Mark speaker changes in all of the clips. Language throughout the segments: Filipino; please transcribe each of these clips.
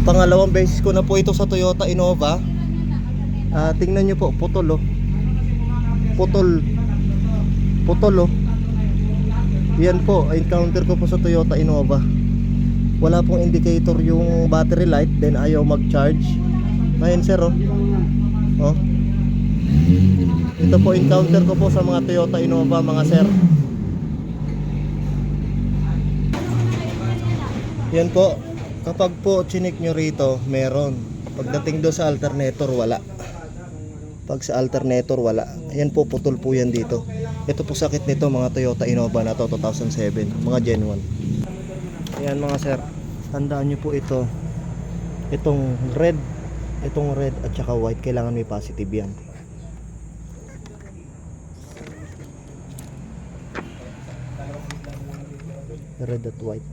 Speaker 1: Pangalawang beses ko na po ito sa Toyota Innova. Tingnan nyo po, putol oh. Putol. Putol oh. Yan po, encounter ko po sa Toyota Innova. Wala pong indicator yung battery light, then ayaw mag-charge. Ngayon sir oh. Oh. Ito po encounter ko po sa mga Toyota Innova mga sir. Yan po, kapag po chinik nyo rito, meron. Pagdating doon sa alternator, wala. Pag sa alternator, wala. Yan po, putol po yan dito. Ito po sakit nito mga Toyota Innova na to 2007, mga Gen 1. Ayan mga sir, tandaan nyo po ito. Itong red at saka white, kailangan may positive yan. Red at white.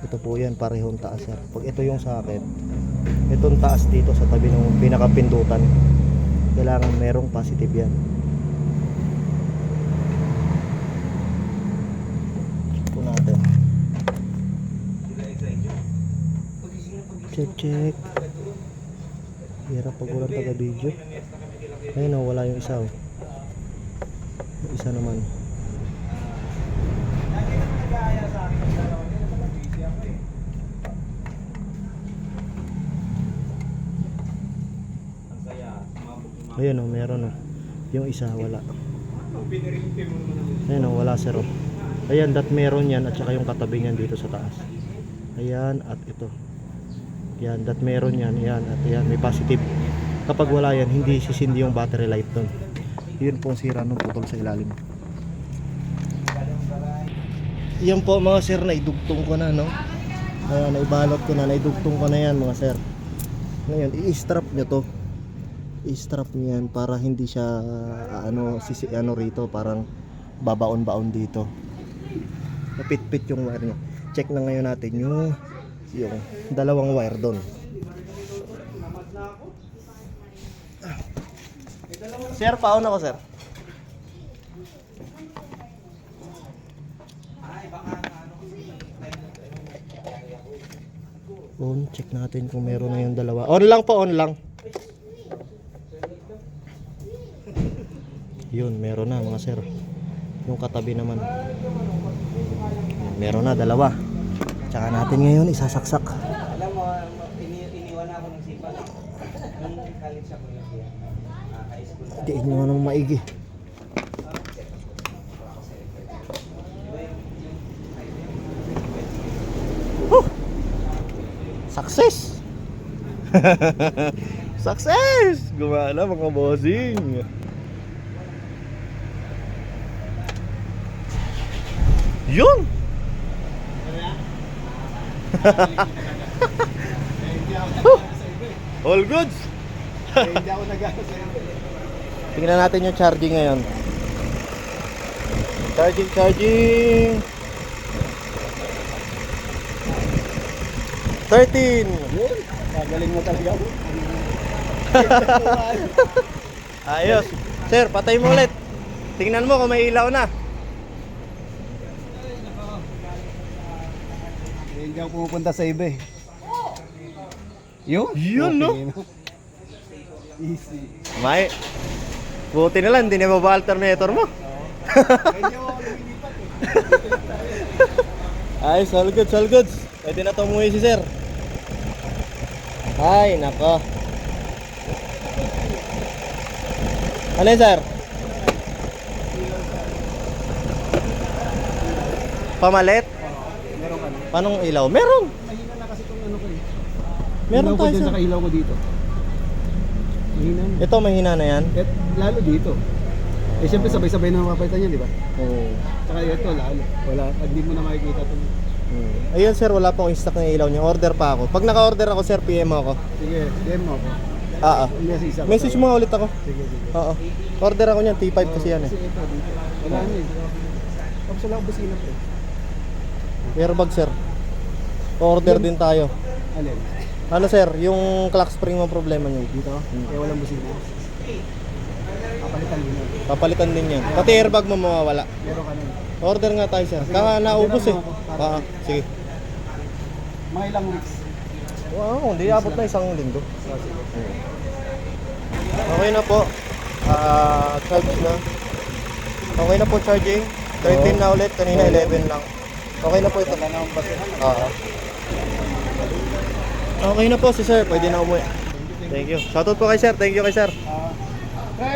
Speaker 1: Ito po yan, parehong taas sir. Pag ito yung sakit, itong taas dito sa tabi ng pinakapindutan, kailangan merong positive yan. Check po natin. Check. Hirap pag walang taga video. Ayun o, wala yung isa o. Yung isa naman. Ayun o, meron o. Yung isa wala. Ayun o, wala sir o. Ayan, that meron yan at saka yung katabi niyan dito sa taas. Ayan at ito. Yan, that meron yan. Yan at yan, may positive. Kapag wala yan, hindi sisindi yung battery light doon. Yun po ang sira nung putol sa ilalim. Yan po mga sir, naidugtong ko na no. Ayan, naibalot ko na, naidugtong ko na yan mga sir. Ngayon, i-strap nyo to. I-strap nyo yan para hindi siya ano rito, parang babaon-baon dito. Napit-pit yung wire nyo. Check na ngayon natin yung dalawang wire doon. Sir, paon ako sir. On, check natin kung meron na yung dalawa. On lang po, on lang. Yun, meron na mga sir. Yung katabi naman. Meron na, dalawa. Tsaka natin ngayon isasaksak.
Speaker 2: Alam mo, iniwan ako ng sipa. Nung college ako lang siya. High school.
Speaker 1: Diin mo nang maigi. Success! Success! Gumana mga bossing. Yun! All goods.
Speaker 2: Hindi ako nag-asa sa iyo.
Speaker 1: Tingnan natin yung charging ngayon. Charging. 13.
Speaker 2: Yun, magaling mo talaga.
Speaker 1: Ayos. Sir, patay mo ulit. Tingnan mo kung may ilaw na.
Speaker 2: Hindi ako pumupunta sa iba eh. Yun
Speaker 1: no?
Speaker 2: Easy.
Speaker 1: May. Buti na lang, hindi na ba alternator mo?
Speaker 2: Hindi ako lumilipat eh.
Speaker 1: Ayos, all goods. Pwede na ito umuwi si sir. Ay, nako. Ano yun, sir? Pamalit?
Speaker 2: Meron ka na.
Speaker 1: Panong ilaw? Meron!
Speaker 2: Mahina na kasi itong ano ko eh.
Speaker 1: Meron
Speaker 2: Ilaw ko
Speaker 1: tayo,
Speaker 2: dyan
Speaker 1: sir.
Speaker 2: sa ilaw ko dito. Mahina na.
Speaker 1: Ito, mahina na yan.
Speaker 2: Eh, lalo dito. Eh syempre sabay-sabay na mapapalitan yan, di ba?
Speaker 1: Oo.
Speaker 2: Tsaka ito lalo. Wala, hindi mo na makikita ito.
Speaker 1: Ayun sir, wala pong stock ng ilaw niyo. Order pa ako. Pag naka-order ako, sir, PM ako.
Speaker 2: Sige, DM mo ako. Message ako.
Speaker 1: Message mo nga ulit ako.
Speaker 2: Sige.
Speaker 1: Oo. Order ako niyan, T5 kasi yan eh.
Speaker 2: Kasi ito dito. Wala na eh. Tapos wala akong busina po.
Speaker 1: Airbag sir. Order din tayo.
Speaker 2: Alin?
Speaker 1: Ano sir, yung clock spring mo problema niyo.
Speaker 2: Dito? Eh walang busina. Papalitan din yun.
Speaker 1: Papalitan din yan. Pati airbag mo mawawala.
Speaker 2: Meron ka nun.
Speaker 1: Order nga tayo sir. Kaka naubos eh. Sige.
Speaker 2: Mga ilang weeks.
Speaker 1: Wow, hindi abot na isang linggo.
Speaker 2: So, sige.
Speaker 1: Okay na po. Charge na. Okay na po charging. 13 na ulit, kanina 11 lang. Okay na po ito.
Speaker 2: Wala na akong basihan.
Speaker 1: Oo. Okay na po si sir, pwede na umuwi. Thank you. Shoutout po kay sir, thank you kay sir.
Speaker 2: Pre,